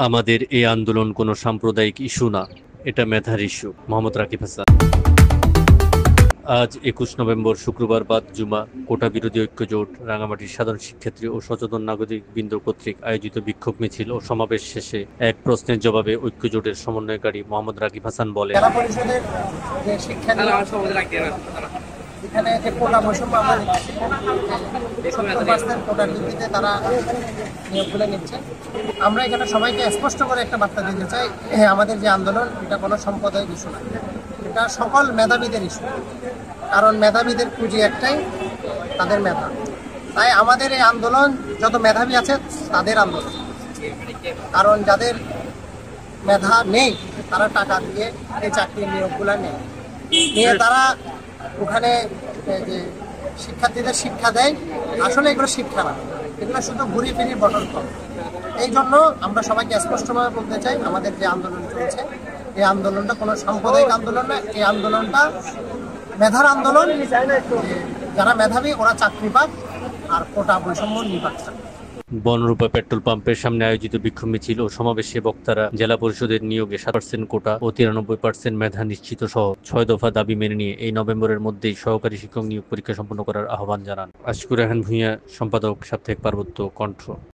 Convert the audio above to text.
আমাদের এই আন্দোলন কোনো সাম্প্রদায়িক ইস্যু না, এটা মেধার ইস্যু। মোহাম্মদ রাকিব হাসান। আজ ২১ নভেম্বর শুক্রবার বাদ জুমা কোটা বিরোধী ঐক্য জোট রাঙামাটির সাধারণ শিক্ষার্থী ও সচেতন নাগরিকবৃন্দ কর্তৃক আয়োজিত বিক্ষোভ মিছিল ও সমাবেশ শেষে এক প্রশ্নের জবাবে ঐক্য জোটের সমন্বয়কারী মোহাম্মদ রাকিব হাসান বলেন, জেলা পরিষদের যে শিক্ষা এখানে যে কোটা বৈষম্য আমরা দেখছি 70% কোটার ভিত্তিতে তারা নিয়োগগুলো নিচ্ছে। আমরা এখানে সবাইকে স্পষ্ট করে একটা বার্তা দিতে চাই, আমাদের যে আন্দোলন এটা কোনো সম্প্রদায়ের ইস্যু না, এটা সকল মেধাবীদের ইস্যু। কারণ মেধাবীদের পুঁজি একটাই, তাদের মেধা। তাই আমাদের এই আন্দোলন যত মেধাবী আছে তাদের আন্দোলন। কারণ যাদের মেধা নেই তারা টাকা দিয়ে এই চাকরির নিয়োগগুলো নিয়ে তারা ওখানে যে শিক্ষার্থীদের শিক্ষা দেয়, আসলে এগুলো শিক্ষা না, এগুলো শুধু ঘুরি ফিরি বটল কল। এই জন্য আমরা সবাইকে স্পষ্টভাবে বলতে চাই, আমাদের যে আন্দোলন চলছে এই আন্দোলনটা কোনো সাম্প্রদায়িক আন্দোলন না, এই আন্দোলনটা মেধার আন্দোলন। যারা মেধাবী ওরা চাকরি পাক আর কোটা বৈষম্য নিপাক। বনরূপা পেট্রোল পাম্পের সামনে আয়োজিত বিক্ষোভ মিছিল ও সমাবেশে বক্তারা জেলা পরিষদের নিয়োগে 7% কোটা ও 93% মেধা নিশ্চিত সহ 6 দফা দাবি মেনে নিয়ে এই নভেম্বরের মধ্যেই সহকারী শিক্ষক নিয়োগ পরীক্ষা সম্পন্ন করার আহ্বান জানান। আশকুর রেহান ভূঁইয়া, সম্পাদক, সাপ্তাহিক পার্বত্য কণ্ঠ।